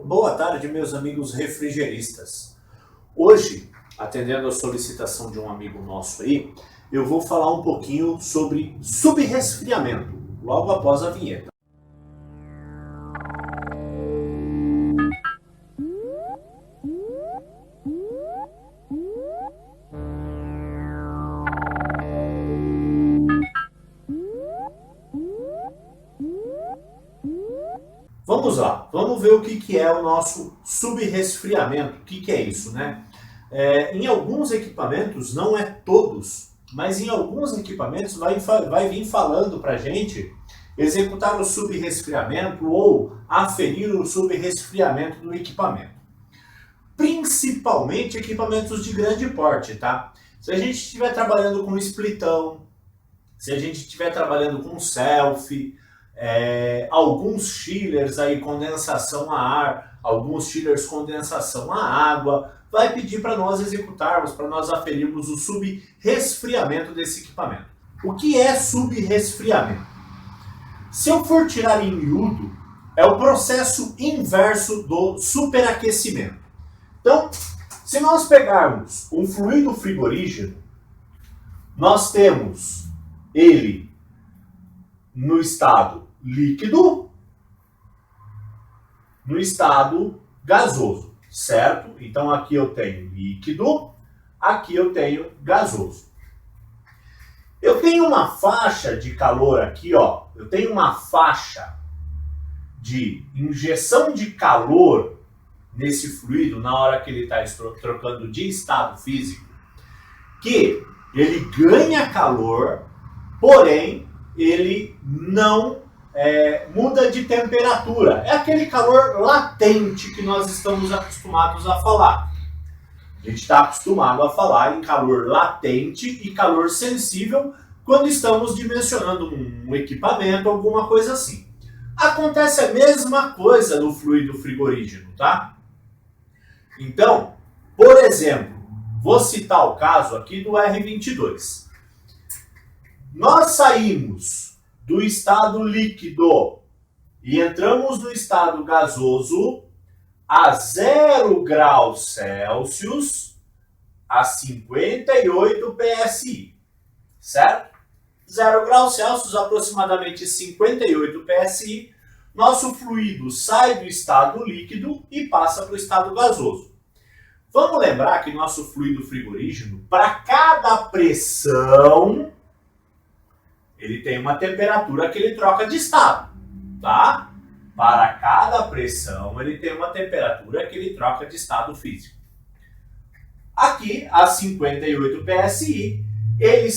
Boa tarde, meus amigos refrigeristas. Hoje, atendendo a solicitação de um amigo nosso aí, eu vou falar um pouquinho sobre subresfriamento, logo após a vinheta. Vamos lá, vamos ver o que é o nosso subresfriamento. O que é isso, né? Em alguns equipamentos, não é todos, mas em alguns equipamentos vai vir falando para a gente executar o subresfriamento ou aferir o subresfriamento do equipamento. Principalmente equipamentos de grande porte, tá? Se a gente estiver trabalhando com splitão, se a gente estiver trabalhando com selfie, alguns chillers aí, condensação a ar, alguns chillers condensação a água, vai pedir para nós executarmos, para nós aferirmos o subresfriamento desse equipamento. O que é subresfriamento? Se eu for tirar em miúdo, é o processo inverso do superaquecimento. Então, se nós pegarmos um fluido frigorígeno, nós temos ele no estado líquido, no estado gasoso, certo? Então aqui eu tenho líquido, aqui eu tenho gasoso. Eu tenho uma faixa de calor aqui, ó. Eu tenho uma faixa de injeção de calor nesse fluido na hora que ele está trocando de estado físico, que ele ganha calor, porém ele não muda de temperatura. É aquele calor latente que nós estamos acostumados a falar. A gente está acostumado a falar em calor latente e calor sensível quando estamos dimensionando um equipamento, alguma coisa assim. Acontece a mesma coisa no fluido frigorígeno, tá? Então, por exemplo, vou citar o caso aqui do R22. Nós saímos do estado líquido e entramos no estado gasoso a 0 graus Celsius a 58 PSI, certo? 0 graus Celsius, aproximadamente 58 PSI, nosso fluido sai do estado líquido e passa para o estado gasoso. Vamos lembrar que nosso fluido frigorígeno, para cada pressão, ele tem uma temperatura que ele troca de estado, tá? Para cada pressão, ele tem uma temperatura que ele troca de estado físico. Aqui, a 58 PSI, ele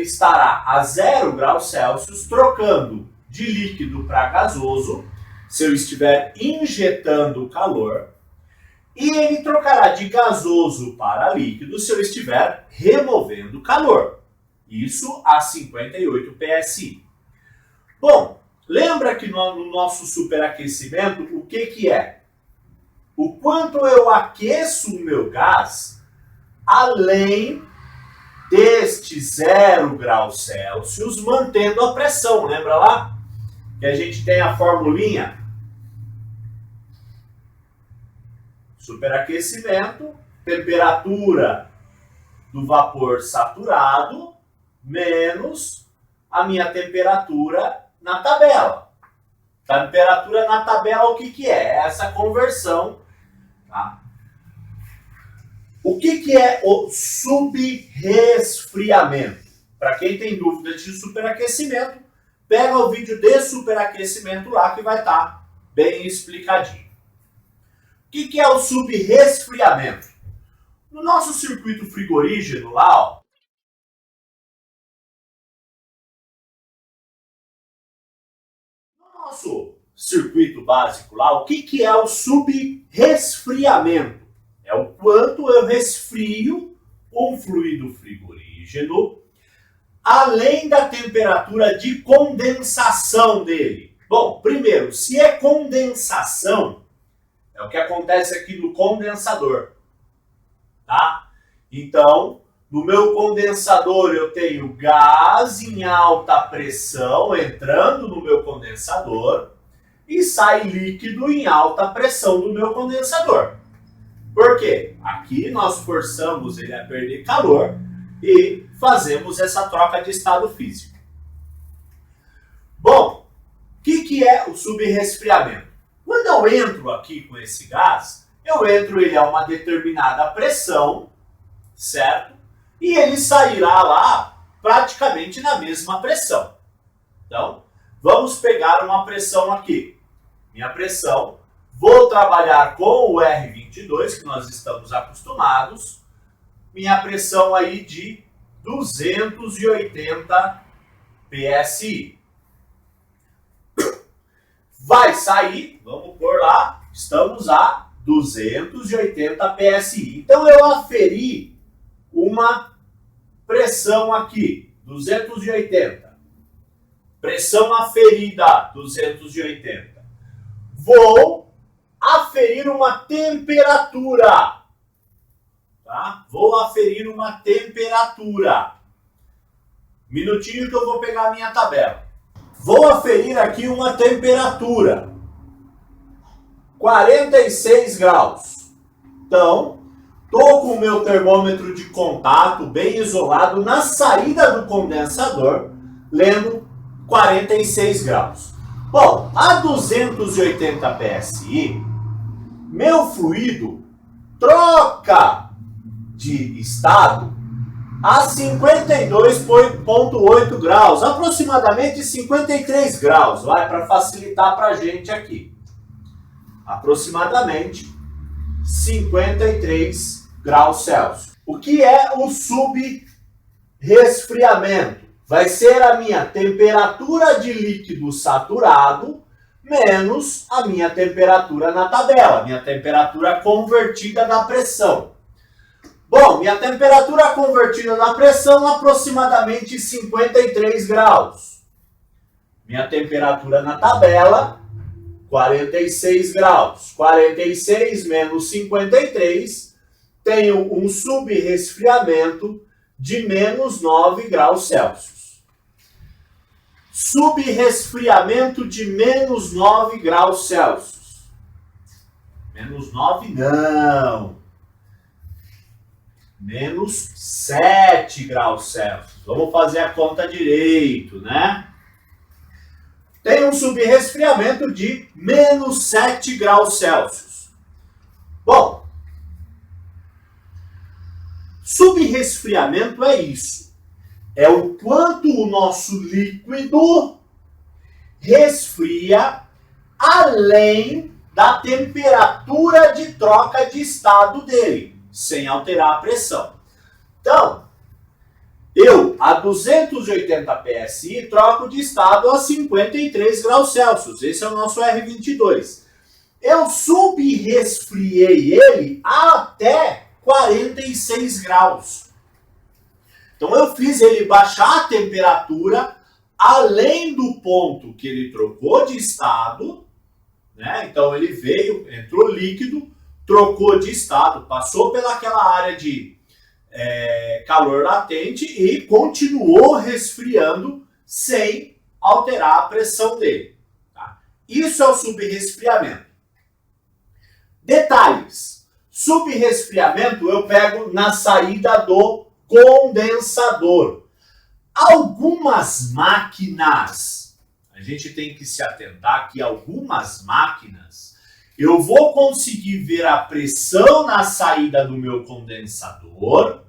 estará a 0 graus Celsius, trocando de líquido para gasoso, se eu estiver injetando calor, e ele trocará de gasoso para líquido se eu estiver removendo calor. Isso a 58 PSI. Bom, lembra que no nosso superaquecimento, o que é? O quanto eu aqueço o meu gás além deste 0 graus Celsius, mantendo a pressão. Lembra lá? Que a gente tem a formulinha. Superaquecimento, temperatura do vapor saturado, menos a minha temperatura na tabela. Temperatura na tabela, o que é? É essa conversão. Tá? O que é o subresfriamento? Para quem tem dúvidas de superaquecimento, pega o vídeo de superaquecimento lá que vai estar bem explicadinho. O que é o subresfriamento? No nosso circuito frigorígeno lá, ó, nosso circuito básico lá, o que é o subresfriamento? É o quanto eu resfrio um fluido frigorígeno além da temperatura de condensação dele. Bom, primeiro, se é condensação, é o que acontece aqui no condensador, tá? Então, no meu condensador eu tenho gás em alta pressão entrando no meu condensador e sai líquido em alta pressão do meu condensador. Por quê? Aqui nós forçamos ele a perder calor e fazemos essa troca de estado físico. Bom, o que é o subresfriamento? Quando eu entro aqui com esse gás, eu entro ele a uma determinada pressão, certo? E ele sairá lá praticamente na mesma pressão. Então, vamos pegar uma pressão aqui. Minha pressão, vou trabalhar com o R22, que nós estamos acostumados. Minha pressão aí de 280 PSI. Vai sair, vamos pôr lá, estamos a 280 PSI. Então eu aferi uma pressão aqui, 280. Pressão aferida, 280. Vou aferir uma temperatura. Tá? Vou aferir uma temperatura. Minutinho que eu vou pegar a minha tabela. Vou aferir aqui uma temperatura. 46 graus. Então, estou com o meu termômetro de contato bem isolado na saída do condensador, lendo 46 graus. Bom, a 280 PSI, meu fluido troca de estado a 52,8 graus, aproximadamente 53 graus, vai, para facilitar para a gente aqui. Aproximadamente 53 graus Celsius. O que é o subresfriamento? Vai ser a minha temperatura de líquido saturado menos a minha temperatura na tabela, minha temperatura convertida da pressão. Bom, minha temperatura convertida da pressão aproximadamente 53 graus. Minha temperatura na tabela, 46 graus. 46 menos 53, tenho um subresfriamento de menos 9 graus Celsius. Subresfriamento de menos 9 graus Celsius. Menos 9 não. Menos 7 graus Celsius. Vamos fazer a conta direito, né? Tem um subresfriamento de menos 7 graus Celsius. Bom, subresfriamento é isso. É o quanto o nosso líquido resfria além da temperatura de troca de estado dele, sem alterar a pressão. Então, eu a 280 PSI troco de estado a 53 graus Celsius. Esse é o nosso R22. Eu subresfriei ele até 46 graus. Então eu fiz ele baixar a temperatura além do ponto que ele trocou de estado, né? Então ele veio, entrou líquido, trocou de estado, passou pelaquela área de calor latente e continuou resfriando sem alterar a pressão dele. Tá? Isso é o subresfriamento. Detalhes. Subresfriamento eu pego na saída do condensador. Algumas máquinas, a gente tem que se atentar que algumas máquinas eu vou conseguir ver a pressão na saída do meu condensador,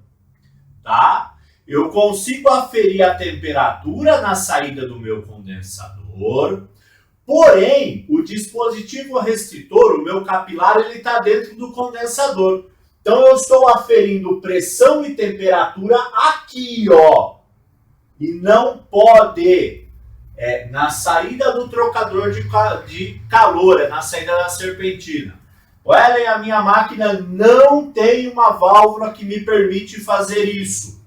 tá? Eu consigo aferir a temperatura na saída do meu condensador, porém, o dispositivo restritor, o meu capilar, ele está dentro do condensador. Então, eu estou aferindo pressão e temperatura aqui, ó. E não pode, na saída do trocador de calor, na saída da serpentina. Olha, a minha máquina não tem uma válvula que me permite fazer isso.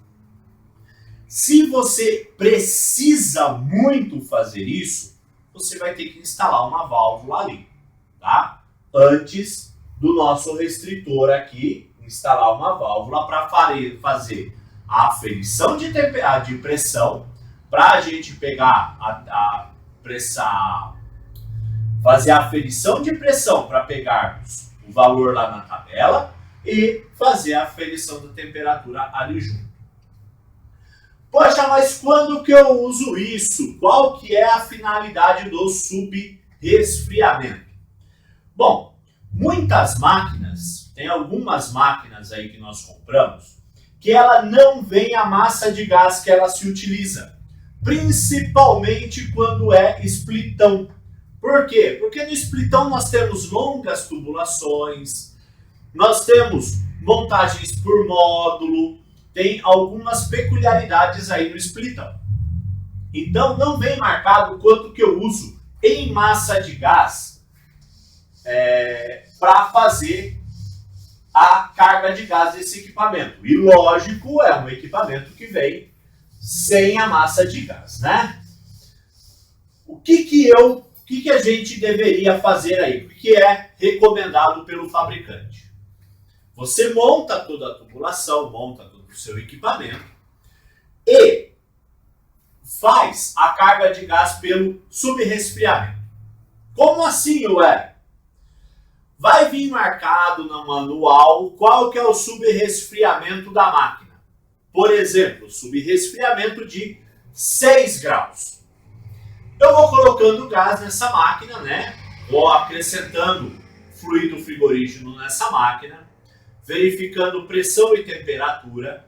Se você precisa muito fazer isso, você vai ter que instalar uma válvula ali, tá? Antes do nosso restritor aqui, instalar uma válvula para fazer a aferição de pressão, para a gente pegar fazer a aferição de pressão para pegarmos o valor lá na tabela e fazer a aferição da temperatura ali junto. Poxa, mas quando que eu uso isso? Qual que é a finalidade do subresfriamento? Bom, muitas máquinas, tem algumas máquinas aí que nós compramos, que ela não vem a massa de gás que ela se utiliza, principalmente quando é splitão. Por quê? Porque no splitão nós temos longas tubulações, nós temos montagens por módulo, tem algumas peculiaridades aí no splitão. Então não vem marcado quanto que eu uso em massa de gás para fazer a carga de gás desse equipamento. E lógico, é um equipamento que vem sem a massa de gás, né? O que a gente deveria fazer aí? O que é recomendado pelo fabricante? Você monta toda a tubulação, monta todo o seu equipamento e faz a carga de gás pelo subresfriamento. Como assim, ué? Vai vir marcado no manual qual que é o subresfriamento da máquina. Por exemplo, subresfriamento de 6 graus. Eu vou colocando gás nessa máquina, né? Vou acrescentando fluido frigorígeno nessa máquina, verificando pressão e temperatura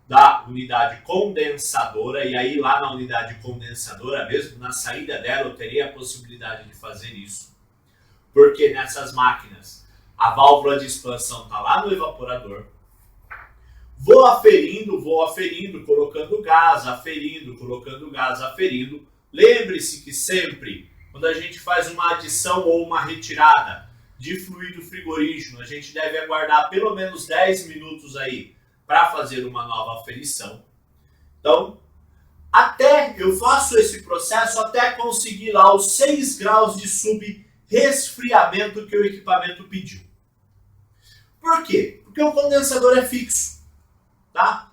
da unidade condensadora, e aí lá na unidade condensadora, mesmo na saída dela, eu teria a possibilidade de fazer isso, porque nessas máquinas a válvula de expansão está lá no evaporador. Vou aferindo, colocando gás, aferindo, colocando gás, aferindo. Lembre-se que sempre, quando a gente faz uma adição ou uma retirada de fluido frigorígeno, a gente deve aguardar pelo menos 10 minutos aí para fazer uma nova aferição. Então, eu faço esse processo até conseguir lá os 6 graus de subresfriamento que o equipamento pediu. Por quê? Porque o condensador é fixo, tá?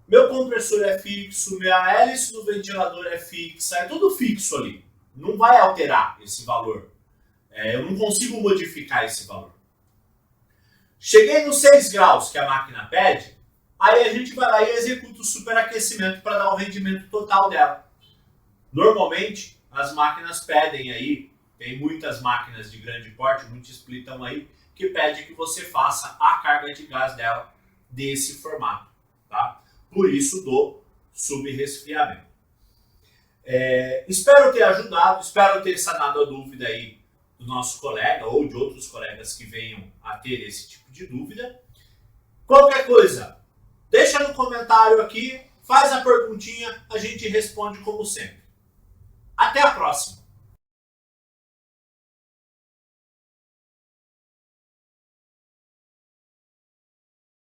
Meu compressor é fixo, minha hélice do ventilador é fixa, é tudo fixo ali. Não vai alterar esse valor. Eu não consigo modificar esse valor. Cheguei nos 6 graus que a máquina pede, aí a gente vai lá e executa o superaquecimento para dar o rendimento total dela. Normalmente, as máquinas pedem aí, tem muitas máquinas de grande porte, muitos splittam aí, que pede que você faça a carga de gás dela desse formato, tá? Por isso do subresfriamento. Espero ter ajudado, espero ter sanado a dúvida aí do nosso colega ou de outros colegas que venham a ter esse tipo de dúvida. Qualquer coisa, deixa no comentário aqui, faz a perguntinha, a gente responde como sempre. Até a próxima!